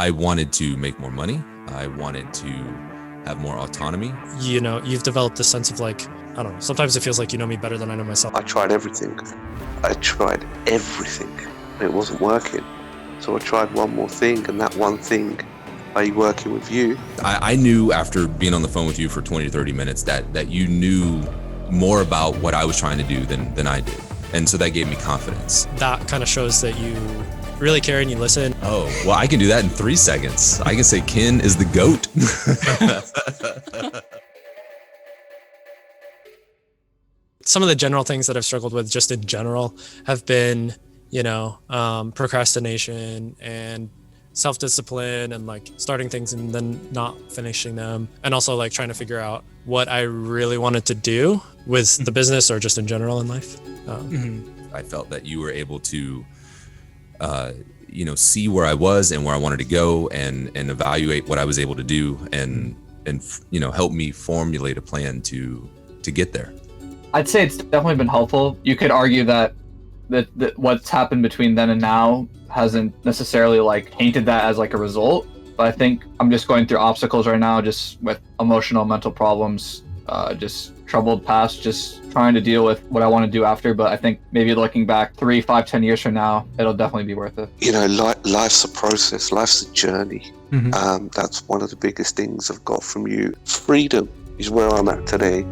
I wanted to make more money. I wanted to have more autonomy. You know, you've developed this sense of like, I don't know, sometimes it feels like you know me better than I know myself. I tried everything. It wasn't working. So I tried one more thing, and that one thing, i.e. working with you. I knew after being on the phone with you for 20 to 30 minutes that you knew more about what I was trying to do than I did. And so that gave me confidence. That kind of shows that you really care and you listen. Oh, well, I can do that in 3 seconds. I can say Ken is the GOAT. Some of the general things that I've struggled with just in general have been, procrastination and self-discipline and like starting things and then not finishing them. And also like trying to figure out what I really wanted to do with the business or just in general in life. I felt that you were able to, see where I was and where I wanted to go and evaluate what I was able to do and help me formulate a plan to get there. I'd say it's definitely been helpful. You could argue that what's happened between then and now hasn't necessarily like tainted that as like a result. But I think I'm just going through obstacles right now, just with emotional, mental problems, just troubled past, just trying to deal with what I want to do after. But I think maybe looking back 3, 5, 10 years from now, it'll definitely be worth it. Life's a process, life's a journey. That's one of the biggest things I've got from you. Freedom is where I'm at today.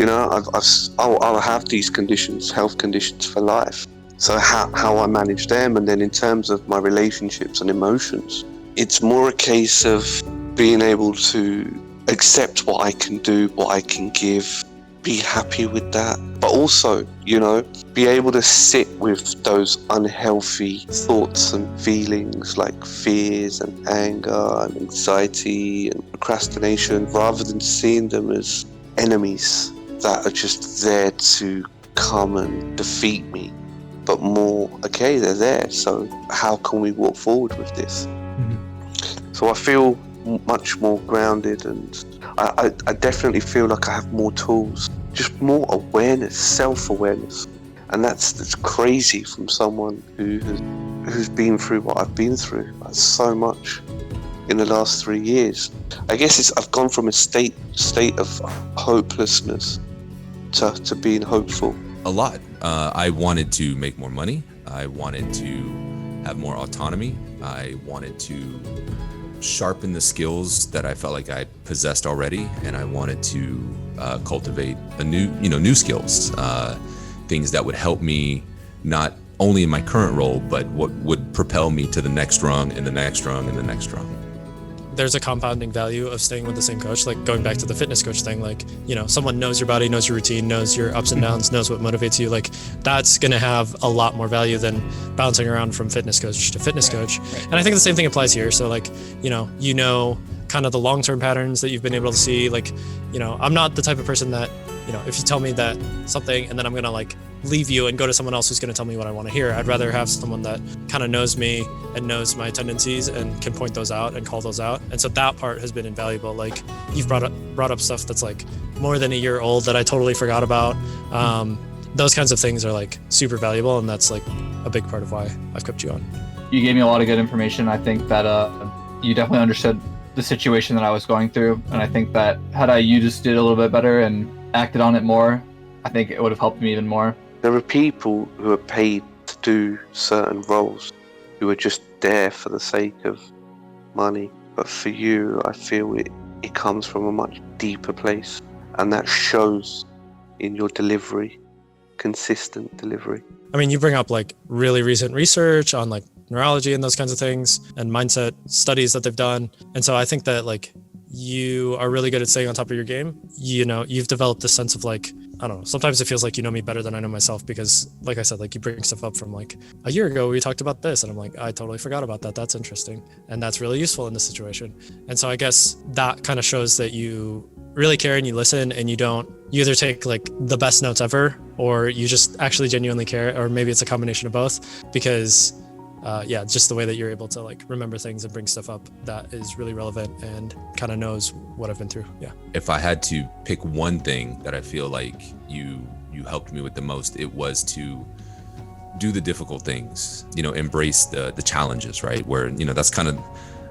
I'll have these conditions, health conditions for life. So how I manage them, and then in terms of my relationships and emotions, it's more a case of being able to accept what I can do, what I can give, be happy with that, but also, be able to sit with those unhealthy thoughts and feelings like fears and anger and anxiety and procrastination, rather than seeing them as enemies that are just there to come and defeat me, but more, okay, they're there, so how can we walk forward with this? So I feel much more grounded, and I definitely feel like I have more tools, just more awareness, self-awareness. And that's crazy from someone who's been through what I've been through. That's so much in the last 3 years. I guess I've gone from a state of hopelessness to being hopeful. A lot. I wanted to make more money. I wanted to have more autonomy. I wanted to sharpen the skills that I felt like I possessed already, and I wanted to cultivate new skills, things that would help me not only in my current role, but what would propel me to the next rung and the next rung and the next rung. There's a compounding value of staying with the same coach, like going back to the fitness coach thing, like, someone knows your body, knows your routine, knows your ups and downs, knows what motivates you. Like that's going to have a lot more value than bouncing around from fitness coach to fitness coach. And I think the same thing applies here. So like, kind of the long-term patterns that you've been able to see, like, I'm not the type of person that, if you tell me that something and then I'm going to like leave you and go to someone else who's going to tell me what I want to hear. I'd rather have someone that kind of knows me and knows my tendencies and can point those out and call those out. And so that part has been invaluable. Like you've brought up stuff that's like more than a year old that I totally forgot about. Those kinds of things are like super valuable, and that's like a big part of why I've kept you on. You gave me a lot of good information. I think that you definitely understood the situation that I was going through, and I think that you just did a little bit better and acted on it more, I think it would have helped me even more. There are people who are paid to do certain roles who are just there for the sake of money. But for you, I feel it comes from a much deeper place, and that shows in your delivery, consistent delivery. I mean, you bring up like really recent research on like neurology and those kinds of things and mindset studies that they've done. And so I think that like you are really good at staying on top of your game. You've developed this sense of like, I don't know, sometimes it feels like you know me better than I know myself, because like I said, like you bring stuff up from like a year ago, we talked about this and I'm like, I totally forgot about that. That's interesting. And that's really useful in this situation. And so I guess that kind of shows that you really care and you listen, and you either take like the best notes ever, or you just actually genuinely care, or maybe it's a combination of both, because just the way that you're able to like remember things and bring stuff up that is really relevant and kind of knows what I've been through. Yeah. If I had to pick one thing that I feel like you helped me with the most, it was to do the difficult things, embrace the challenges, right? Where, that's kind of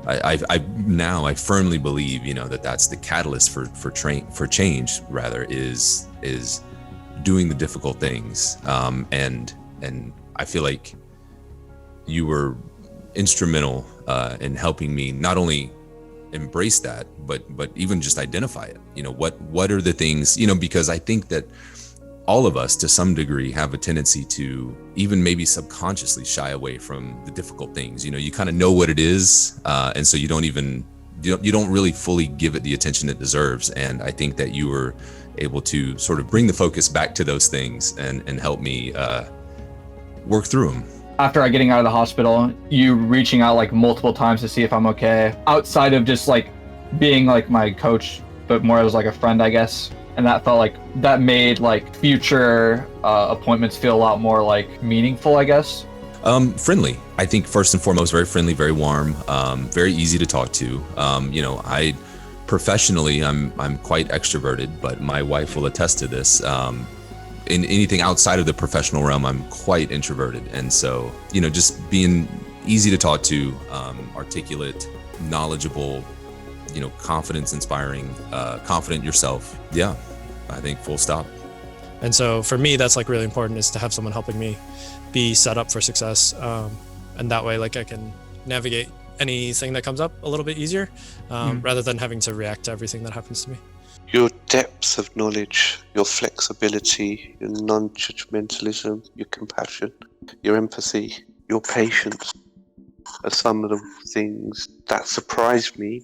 I firmly believe, that that's the catalyst for change rather is doing the difficult things. And I feel like you were instrumental in helping me not only embrace that, but even just identify it. What are the things, because I think that all of us to some degree have a tendency to even maybe subconsciously shy away from the difficult things. You kind of know what it is, and so you don't really fully give it the attention it deserves. And I think that you were able to sort of bring the focus back to those things and help me work through them. After getting out of the hospital, you reaching out like multiple times to see if I'm okay, outside of just like being like my coach, but more as like a friend, I guess. And that felt like that made like future appointments feel a lot more like meaningful, I guess. Friendly. I think first and foremost, very friendly, very warm, very easy to talk to. I professionally, I'm quite extroverted, but my wife will attest to this. In anything outside of the professional realm, I'm quite introverted. And so, just being easy to talk to, articulate, knowledgeable, confidence inspiring, confident yourself. Yeah, I think full stop. And so for me, that's like really important, is to have someone helping me be set up for success. And that way, like I can navigate anything that comes up a little bit easier, rather than having to react to everything that happens to me. Your depth of knowledge, your flexibility, your non-judgmentalism, your compassion, your empathy, your patience are some of the things that surprised me,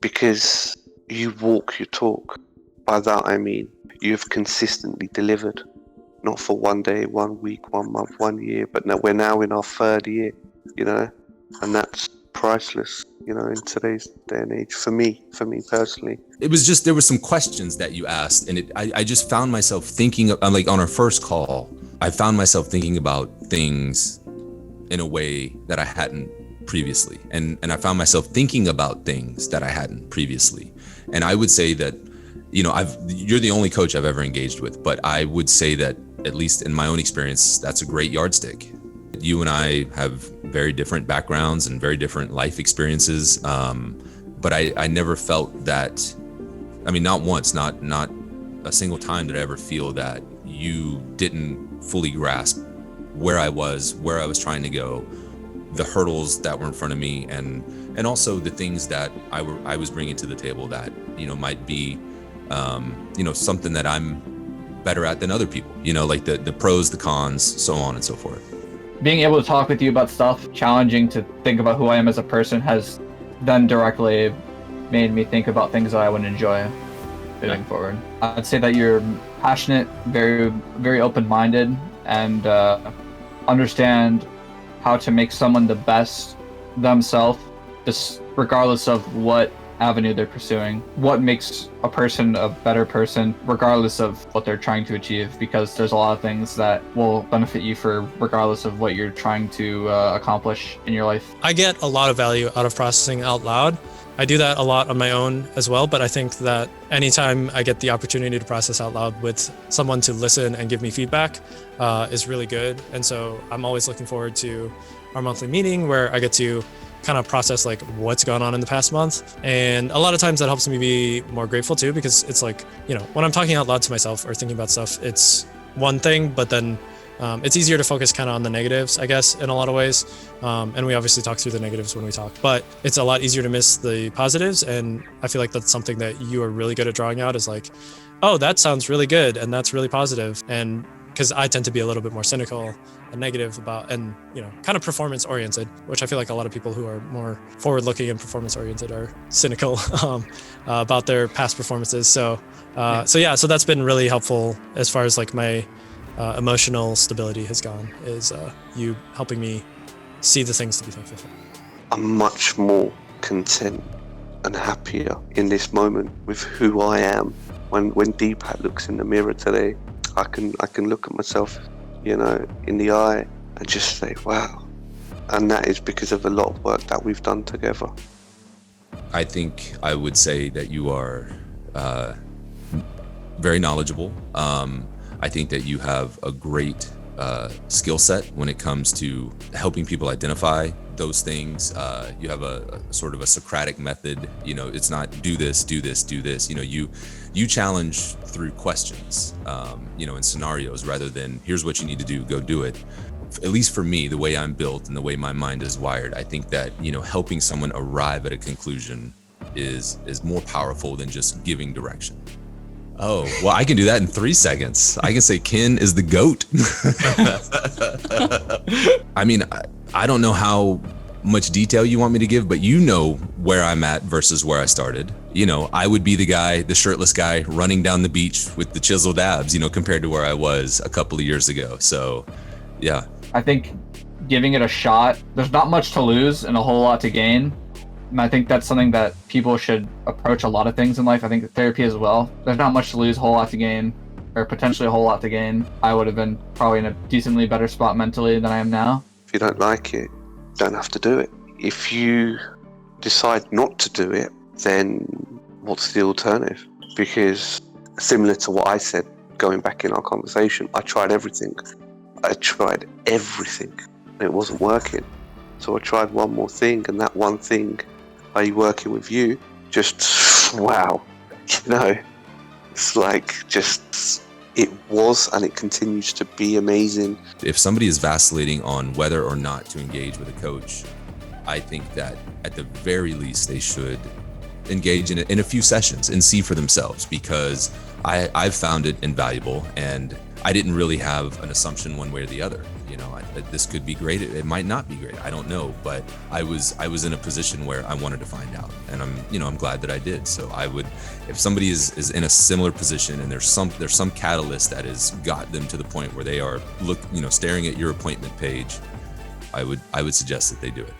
because you walk your talk. By that I mean you've consistently delivered, not for one day, 1 week, 1 month, 1 year, but now we're now in our 3rd year, and that's priceless, in today's day and age, for me personally. It was just, there were some questions that you asked, and I just found myself thinking, like on our first call, I found myself thinking about things in a way that I hadn't previously. And I found myself thinking about things that I hadn't previously. And I would say that, you're the only coach I've ever engaged with, but I would say that, at least in my own experience, that's a great yardstick. You and I have very different backgrounds and very different life experiences. But I never felt that, not once, not a single time did I ever feel that you didn't fully grasp where I was trying to go, the hurdles that were in front of me, and also the things that I was bringing to the table that, might be, something that I'm better at than other people, like the pros, the cons, so on and so forth. Being able to talk with you about stuff, challenging to think about who I am as a person, has then directly made me think about things that I would enjoy moving forward. I'd say that you're passionate, very, very open-minded, and understand how to make someone the best themselves, just regardless of what avenue they're pursuing. What makes a person a better person, regardless of what they're trying to achieve, because there's a lot of things that will benefit you for regardless of what you're trying to accomplish in your life. I get a lot of value out of processing out loud. I do that a lot on my own as well, but I think that anytime I get the opportunity to process out loud with someone to listen and give me feedback is really good. And so I'm always looking forward to our monthly meeting where I get to kind of process like what's gone on in the past month. And a lot of times that helps me be more grateful too, because it's like, when I'm talking out loud to myself or thinking about stuff, it's one thing, but then it's easier to focus kind of on the negatives, I guess, in a lot of ways. And we obviously talk through the negatives when we talk, but it's a lot easier to miss the positives. And I feel like that's something that you are really good at drawing out, is like, oh, that sounds really good. And that's really positive. And because I tend to be a little bit more cynical and negative about, and kind of performance oriented, which I feel like a lot of people who are more forward looking and performance oriented are cynical about their past performances. So that's been really helpful as far as like my emotional stability has gone, is you helping me see the things to be thankful for. I'm much more content and happier in this moment with who I am. When Deepak looks in the mirror today, I can look at myself, in the eye and just say, wow. And that is because of a lot of work that we've done together. I think I would say that you are very knowledgeable. I think that you have a great skill set when it comes to helping people identify those things. You have a sort of a Socratic method. You know, it's not do this, do this, do this. You know, you challenge through questions, you know, in scenarios rather than here's what you need to do, go do it. At least for me, the way I'm built and the way my mind is wired, I think that, you know, helping someone arrive at a conclusion is more powerful than just giving direction. Oh, well, I can do that in 3 seconds. I can say Ken is the GOAT. I mean, I don't know how much detail you want me to give, but you know where I'm at versus where I started. You know, I would be the guy, the shirtless guy running down the beach with the chiseled abs, you know, compared to where I was a couple of years ago. So, yeah. I think giving it a shot, there's not much to lose and a whole lot to gain. And I think that's something that people should approach a lot of things in life. I think therapy as well. There's not much to lose, a whole lot to gain, or potentially a whole lot to gain. I would have been probably in a decently better spot mentally than I am now. If you don't like it, you don't have to do it. If you decide not to do it, then what's the alternative? Because similar to what I said, going back in our conversation, I tried everything. And it wasn't working. So I tried one more thing, and that one thing, i.e. working with you, just, wow. You know, it's like just, it was and it continues to be amazing. If somebody is vacillating on whether or not to engage with a coach, I think that at the very least they should engage in a few sessions and see for themselves, because I've found it invaluable, and I didn't really have an assumption one way or the other. You know, this could be great. It might not be great. I don't know, but I was in a position where I wanted to find out, and I'm glad that I did. So I would, if somebody is in a similar position and there's some catalyst that has got them to the point where they are staring at your appointment page, I would suggest that they do it.